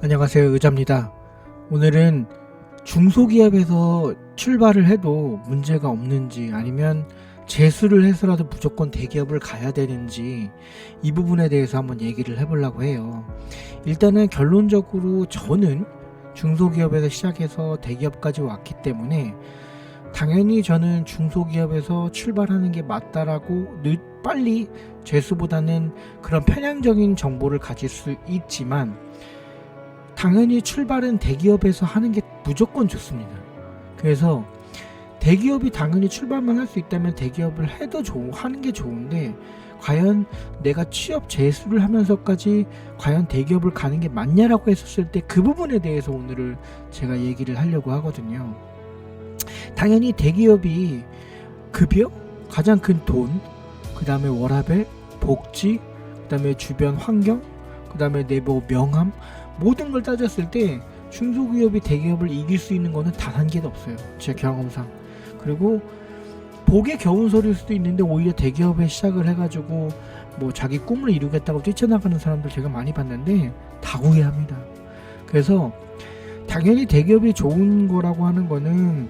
안녕하세요, 의자입니다. 오늘은 중소기업에서 출발을 해도 문제가 없는지, 아니면 재수를 해서라도 무조건 대기업을 가야 되는지, 이 부분에 대해서 한번 얘기를 해보려고 해요. 일단은 결론적으로 저는 중소기업에서 시작해서 대기업까지 왔기 때문에 당연히 저는 중소기업에서 출발하는 게 맞다라고 빨리 재수보다는 그런 편향적인 정보를 가질 수 있지만, 당연히 출발은 대기업에서 하는 게 무조건 좋습니다. 그래서 대기업이 당연히 출발만 할 수 있다면 대기업을 해도 하는 게 좋은데, 과연 내가 취업 재수를 하면서까지 과연 대기업을 가는 게 맞냐라고 했었을 때 그 부분에 대해서 오늘을 제가 얘기를 하려고 하거든요. 당연히 대기업이 급여, 가장 큰 돈, 그 다음에 워라밸, 복지, 그 다음에 주변 환경, 그 다음에 내부 명함, 모든 걸 따졌을 때 중소기업이 대기업을 이길 수 있는 거는 단 한 개도 없어요, 제 경험상. 그리고 복에 겨운 소리일 수도 있는데, 오히려 대기업에 시작을 해가지고 뭐 자기 꿈을 이루겠다고 뛰쳐나가는 사람들 제가 많이 봤는데 다 후회합니다. 그래서 당연히 대기업이 좋은 거라고 하는 거는,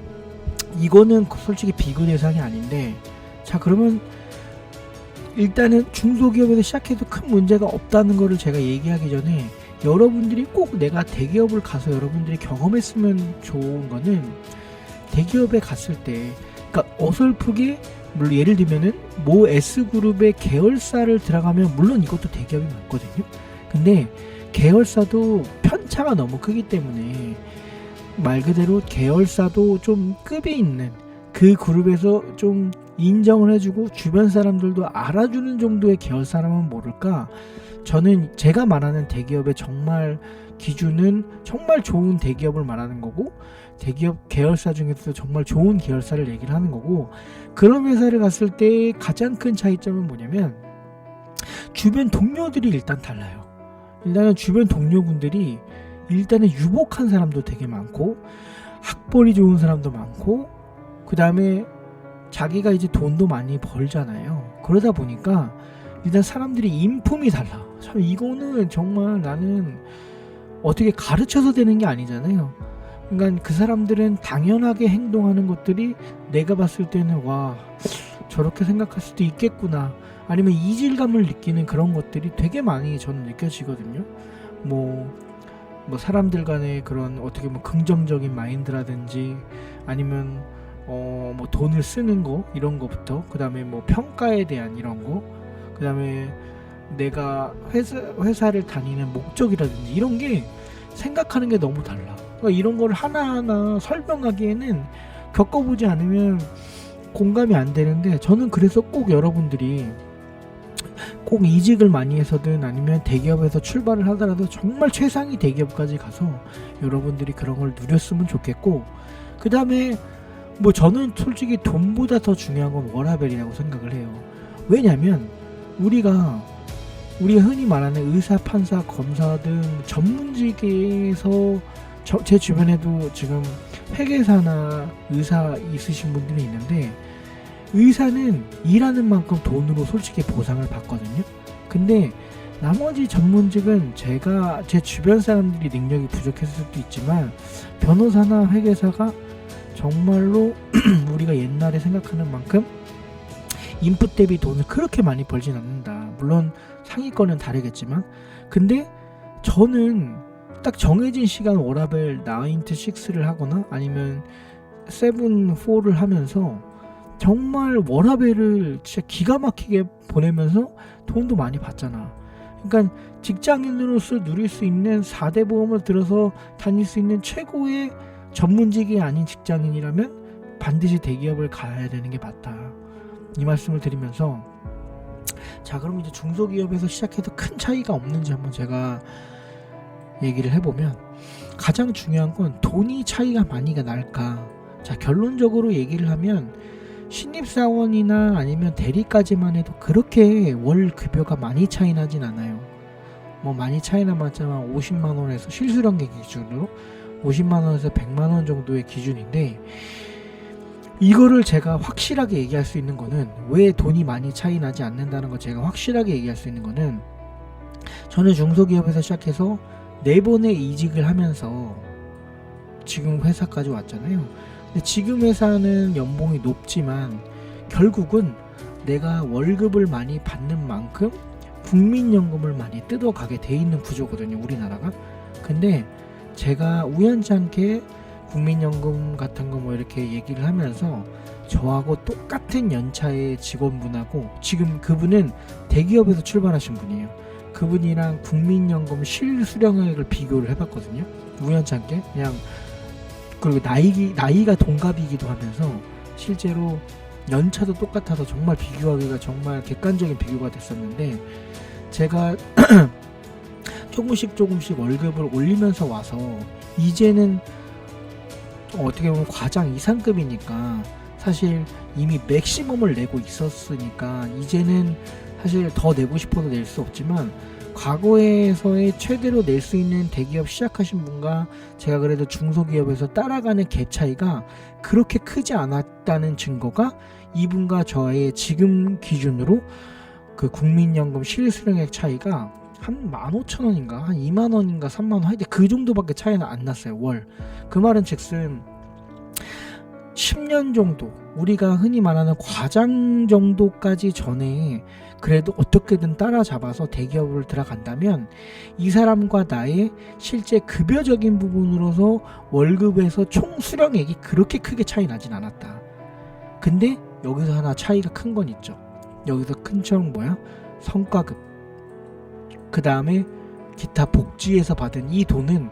이거는 솔직히 비교 대상이 아닌데, 자 그러면 일단은 중소기업에서 시작해도 큰 문제가 없다는 거를 제가 얘기하기 전에, 여러분들이 꼭 내가 대기업을 가서 여러분들이 경험했으면 좋은 거는, 대기업에 갔을 때, 그러니까 어설프게, 물론 예를 들면은 모 S그룹의 계열사를 들어가면 물론 이것도 대기업이 맞거든요. 근데 계열사도 편차가 너무 크기 때문에, 말 그대로 계열사도 좀 급이 있는, 그 그룹에서 좀 인정을 해주고 주변 사람들도 알아주는 정도의 계열사라면 모를까, 저는 제가 말하는 대기업의 정말 기준은 정말 좋은 대기업을 말하는 거고, 대기업 계열사 중에서도 정말 좋은 계열사를 얘기를 하는 거고, 그런 회사를 갔을 때 가장 큰 차이점은 뭐냐면, 주변 동료들이 일단 달라요. 일단은 주변 동료분들이 일단은 유복한 사람도 되게 많고, 학벌이 좋은 사람도 많고, 그 다음에 자기가 이제 돈도 많이 벌잖아요. 그러다 보니까 일단 사람들이 인품이 달라. 참 이거는 정말 나는 어떻게 가르쳐서 되는 게 아니잖아요. 그러니까 그 사람들은 당연하게 행동하는 것들이 내가 봤을 때는, 와, 저렇게 생각할 수도 있겠구나, 아니면 이질감을 느끼는 그런 것들이 되게 많이 저는 느껴지거든요. 뭐 사람들 간의 그런 어떻게 뭐 긍정적인 마인드라든지, 아니면 뭐 돈을 쓰는 거, 이런 거부터, 그 다음에 뭐 평가에 대한 이런 거, 그 다음에 내가 회사를 다니는 목적이라든지, 이런 게 생각하는 게 너무 달라. 그러니까 이런 걸 하나하나 설명하기에는 겪어보지 않으면 공감이 안 되는데, 저는 그래서 꼭 여러분들이 꼭 이직을 많이 해서든 아니면 대기업에서 출발을 하더라도 정말 최상위 대기업까지 가서 여러분들이 그런 걸 누렸으면 좋겠고, 그 다음에 뭐 저는 솔직히 돈보다 더 중요한 건 워라밸이라고 생각을 해요. 왜냐면 우리가 흔히 말하는 의사, 판사, 검사 등 전문직에서, 제 주변에도 지금 회계사나 의사 있으신 분들이 있는데, 의사는 일하는 만큼 돈으로 솔직히 보상을 받거든요. 근데 나머지 전문직은 제 주변 사람들이 능력이 부족했을 수도 있지만, 변호사나 회계사가 정말로 우리가 옛날에 생각하는 만큼 인풋 대비 돈을 그렇게 많이 벌진 않는다. 물론 상위권은 다르겠지만, 근데 저는 딱 정해진 시간 워라밸 9 to 6를 하거나 아니면 7, 4를 하면서 정말 워라밸을 진짜 기가 막히게 보내면서 돈도 많이 받잖아. 그러니까 직장인으로서 누릴 수 있는 4대 보험을 들어서 다닐 수 있는 최고의 전문직이 아닌 직장인이라면 반드시 대기업을 가야 되는 게 맞다, 이 말씀을 드리면서, 자 그럼 이제 중소기업에서 시작해도 큰 차이가 없는지 한번 제가 얘기를 해보면, 가장 중요한 건 돈이 차이가 많이 날까. 자 결론적으로 얘기를 하면, 신입사원이나 아니면 대리까지만 해도 그렇게 월 급여가 많이 차이 나진 않아요. 뭐 많이 차이 나봤자만 50만원에서 실수령계 기준으로 50만원에서 100만원 정도의 기준인데, 이거를 제가 확실하게 얘기할 수 있는 거는, 왜 돈이 많이 차이 나지 않는다는 거 제가 확실하게 얘기할 수 있는 거는, 저는 중소기업에서 시작해서 4번의 이직을 하면서 지금 회사까지 왔잖아요. 근데 지금 회사는 연봉이 높지만 결국은 내가 월급을 많이 받는 만큼 국민연금을 많이 뜯어가게 돼 있는 구조거든요, 우리나라가. 근데 제가 우연찮게 국민연금 같은 거 뭐 이렇게 얘기를 하면서 저하고 똑같은 연차의 직원분하고, 지금 그분은 대기업에서 출발하신 분이에요. 그분이랑 국민연금 실수령액을 비교를 해봤거든요, 우연찮게. 그냥, 그리고 나이가 동갑이기도 하면서 실제로 연차도 똑같아서 정말 비교하기가 정말 객관적인 비교가 됐었는데, 제가 조금씩 월급을 올리면서 와서 이제는 어떻게 보면 과장 이상급이니까 사실 이미 맥시멈을 내고 있었으니까 이제는 사실 더 내고 싶어도 낼 수 없지만, 과거에서의 최대로 낼 수 있는 대기업 시작하신 분과 제가 그래도 중소기업에서 따라가는 갭 차이가 그렇게 크지 않았다는 증거가 이분과 저의 지금 기준으로 그 국민연금 실수령액 차이가 한 15,000원인가 한 2만원인가 3만원, 하여튼 그 정도밖에 차이는 안 났어요, 월. 그 말은 즉슨 10년 정도, 우리가 흔히 말하는 과장 정도까지 전에 그래도 어떻게든 따라잡아서 대기업을 들어간다면 이 사람과 나의 실제 급여적인 부분으로서 월급에서 총 수령액이 그렇게 크게 차이 나진 않았다. 근데 여기서 하나 차이가 큰 건 있죠. 여기서 큰 차이는 뭐야? 성과급, 그 다음에 기타 복지에서 받은 이 돈은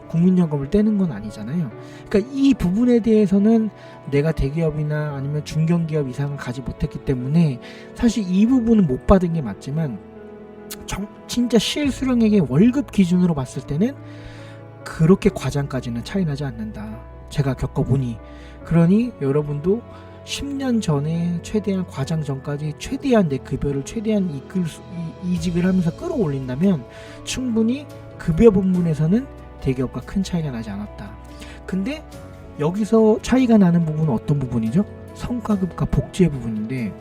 국민연금을 떼는 건 아니잖아요. 그러니까 이 부분에 대해서는 내가 대기업이나 아니면 중견기업 이상을 가지 못했기 때문에 사실 이 부분은 못 받은 게 맞지만, 진짜 실수령액의 월급 기준으로 봤을 때는 그렇게 과장까지는 차이 나지 않는다, 제가 겪어보니. 그러니 여러분도 10년 전에 최대한 과장 전까지 최대한 내 급여를 최대한 이직을 하면서 끌어올린다면 충분히 급여 부분에서는 대기업과 큰 차이가 나지 않았다. 근데 여기서 차이가 나는 부분은 어떤 부분이죠? 성과급과 복지의 부분인데,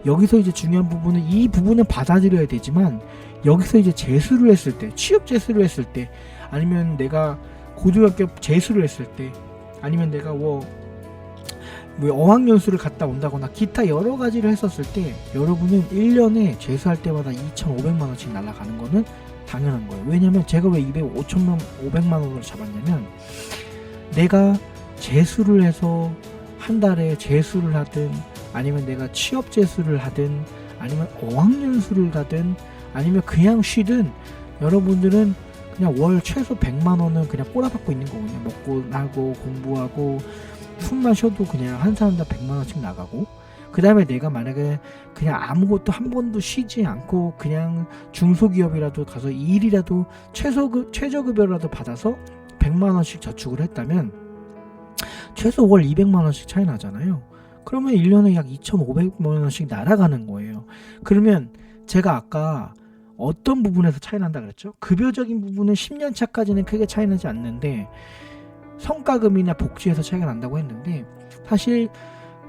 여기서 이제 중요한 부분은 이 부분은 받아들여야 되지만, 여기서 이제 재수를 했을 때, 취업 재수를 했을 때, 아니면 내가 고등학교 재수를 했을 때, 아니면 내가 뭐 어학연수를 갔다 온다거나 기타 여러 가지를 했었을 때, 여러분은 1년에 재수할 때마다 2,500만원씩 날아가는 거는 당연한 거예요. 왜냐면 제가 왜 500만원으로 잡았냐면, 내가 재수를 해서 한 달에 재수를 하든, 아니면 내가 취업 재수를 하든, 아니면 어학연수를 가든, 아니면 그냥 쉬든, 여러분들은 그냥 월 최소 100만원은 그냥 꼬라박고 있는 거거든요. 먹고 나고 공부하고 숨만 쉬어도 그냥 한 사람당 100만원씩 나가고, 그 다음에 내가 만약에 그냥 아무것도 한 번도 쉬지 않고 그냥 중소기업이라도 가서 일이라도 최저급여라도 받아서 100만원씩 저축을 했다면 최소 월 200만원씩 차이 나잖아요. 그러면 1년에 약 2,500만원씩 날아가는 거예요. 그러면 제가 아까 어떤 부분에서 차이 난다 그랬죠? 급여적인 부분은 10년 차까지는 크게 차이 나지 않는데 성과금이나 복지에서 차이가 난다고 했는데, 사실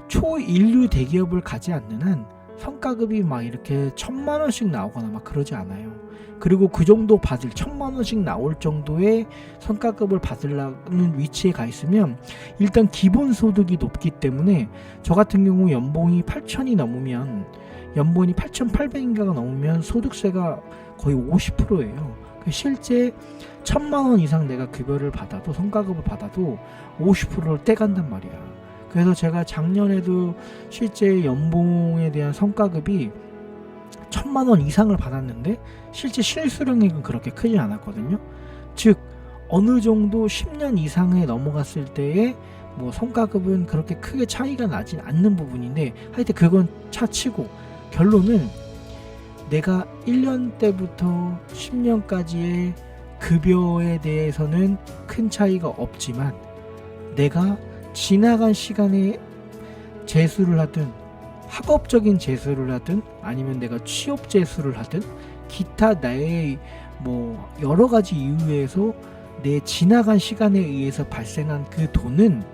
초인류 대기업을 가지 않는 한 성과급이 막 이렇게 1,000만원씩 나오거나 막 그러지 않아요. 그리고 그 정도 받을 1,000만원씩 나올 정도의 성과급을 받으려는 위치에 가 있으면 일단 기본소득이 높기 때문에, 저 같은 경우 연봉이 8,000이 넘으면, 연봉이 8,800인가가 넘으면 소득세가 거의 50%예요. 실제 1,000만원 이상 내가 급여를 받아도, 성과급을 받아도 50%를 떼간단 말이야. 그래서 제가 작년에도 실제 연봉에 대한 성과급이 1,000만원 이상을 받았는데 실제 실수령액은 그렇게 크지 않았거든요. 즉 어느 정도 10년 이상에 넘어갔을 때의 뭐 성과급은 그렇게 크게 차이가 나진 않는 부분인데, 하여튼 그건 차치고 결론은 내가 1년 때부터 10년까지의 급여에 대해서는 큰 차이가 없지만, 내가 지나간 시간에 재수를 하든 학업적인 재수를 하든 아니면 내가 취업 재수를 하든 기타 나의 뭐 여러 가지 이유에서 내 지나간 시간에 의해서 발생한 그 돈은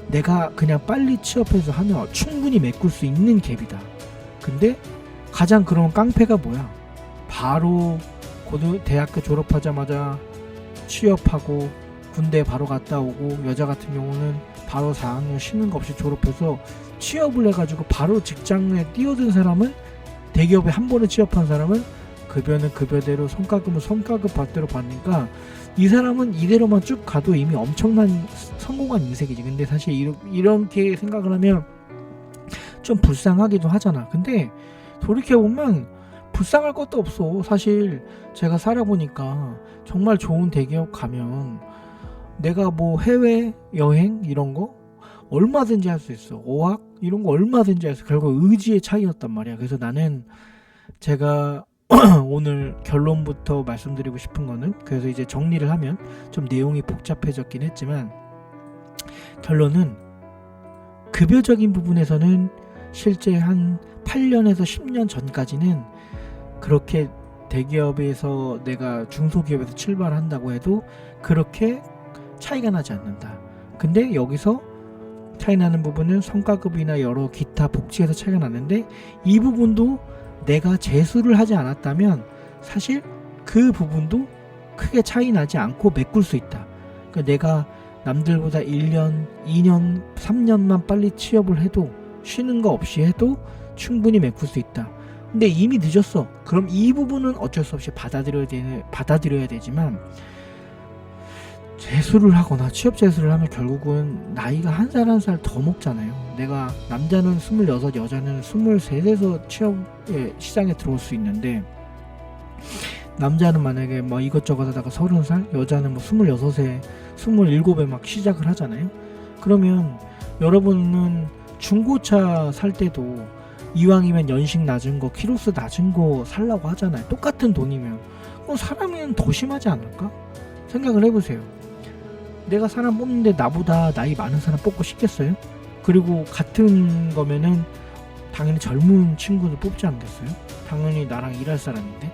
내가 그냥 빨리 취업해서 하면 충분히 메꿀 수 있는 갭이다. 근데 가장 그런 깡패가 뭐야? 바로 대학교 졸업하자마자 취업하고 군대 바로 갔다 오고, 여자 같은 경우는 바로 4학년 쉬는 거 없이 졸업해서 취업을 해가지고 바로 직장에 뛰어든 사람은, 대기업에 한 번에 취업한 사람은 급여는 급여대로, 성과급은 성과급 받대로 받으니까 이 사람은 이대로만 쭉 가도 이미 엄청난 성공한 인생이지. 근데 사실 이렇게 생각을 하면 좀 불쌍하기도 하잖아. 근데 돌이켜보면 불쌍할 것도 없어. 사실 제가 살아보니까 정말 좋은 대기업 가면 내가 뭐 해외 여행 이런 거 얼마든지 할 수 있어. 어학 이런 거 얼마든지 할 수 있어. 결국 의지의 차이였단 말이야. 그래서 나는, 제가 오늘 결론부터 말씀드리고 싶은 거는, 그래서 이제 정리를 하면 좀 내용이 복잡해졌긴 했지만, 결론은 급여적인 부분에서는 실제 한 8년에서 10년 전까지는 그렇게 대기업에서 내가 중소기업에서 출발한다고 해도 그렇게 차이가 나지 않는다. 근데 여기서 차이 나는 부분은 성과급이나 여러 기타 복지에서 차이가 나는데, 이 부분도 내가 재수를 하지 않았다면 사실 그 부분도 크게 차이 나지 않고 메꿀 수 있다. 그러니까 내가 남들보다 1년, 2년, 3년만 빨리 취업을 해도, 쉬는 거 없이 해도 충분히 메꿀 수 있다. 근데 이미 늦었어. 그럼 이 부분은 어쩔 수 없이 받아들여야 되지만, 재수를 하거나 취업 재수를 하면 결국은 나이가 한 살 한 살 더 먹잖아요. 내가 남자는 26, 여자는 23에서 취업의 시장에 들어올 수 있는데, 남자는 만약에 뭐 이것저것 하다가 30살, 여자는 뭐 26에 27에 막 시작을 하잖아요. 그러면 여러분은 중고차 살 때도 이왕이면 연식 낮은 거, 키로수 낮은 거 살라고 하잖아요. 똑같은 돈이면. 그럼 사람은 더 심하지 않을까? 생각을 해보세요. 내가 사람 뽑는데 나보다 나이 많은 사람 뽑고 싶겠어요? 그리고 같은 거면은 당연히 젊은 친구를 뽑지 않겠어요? 당연히 나랑 일할 사람인데.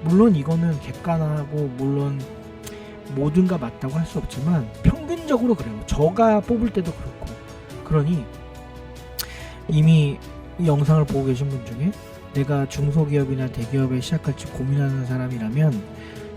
물론 이거는 객관하고 물론 모든가 맞다고 할 수 없지만 평균적으로 그래요. 저가 뽑을 때도 그렇고. 그러니 이미 이 영상을 보고 계신 분 중에 내가 중소기업이나 대기업에 시작할지 고민하는 사람이라면,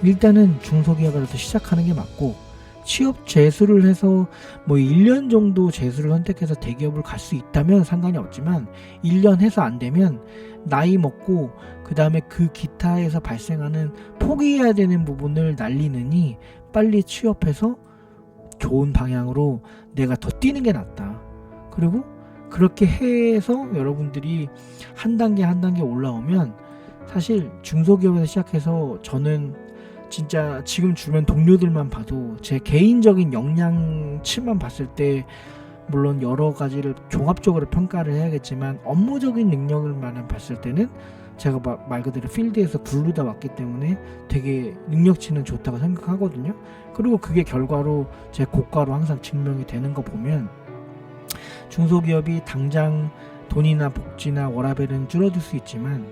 일단은 중소기업에서 시작하는 게 맞고, 취업 재수를 해서 뭐 1년 정도 재수를 선택해서 대기업을 갈 수 있다면 상관이 없지만, 1년 해서 안 되면 나이 먹고 그 다음에 그 기타에서 발생하는 포기해야 되는 부분을 날리느니 빨리 취업해서 좋은 방향으로 내가 더 뛰는 게 낫다. 그리고 그렇게 해서 여러분들이 한 단계 한 단계 올라오면, 사실 중소기업에서 시작해서 저는 진짜 지금 주변 동료들만 봐도 제 개인적인 역량치만 봤을 때, 물론 여러 가지를 종합적으로 평가를 해야겠지만 업무적인 능력을만 봤을 때는 제가 말 그대로 필드에서 굴르다 왔기 때문에 되게 능력치는 좋다고 생각하거든요. 그리고 그게 결과로 제 고가로 항상 증명이 되는 거 보면, 중소기업이 당장 돈이나 복지나 워라밸은 줄어들 수 있지만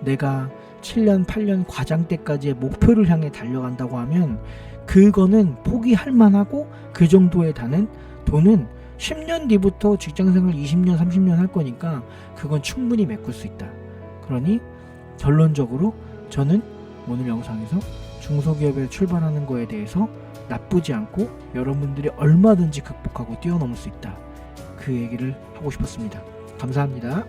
내가 7년 8년 과장 때까지의 목표를 향해 달려간다고 하면 그거는 포기할 만하고, 그 정도에 다는 돈은 10년 뒤부터 직장생활 20년 30년 할 거니까 그건 충분히 메꿀 수 있다. 그러니 결론적으로 저는 오늘 영상에서 중소기업에 출발하는 거에 대해서 나쁘지 않고 여러분들이 얼마든지 극복하고 뛰어넘을 수 있다, 그 얘기를 하고 싶었습니다. 감사합니다.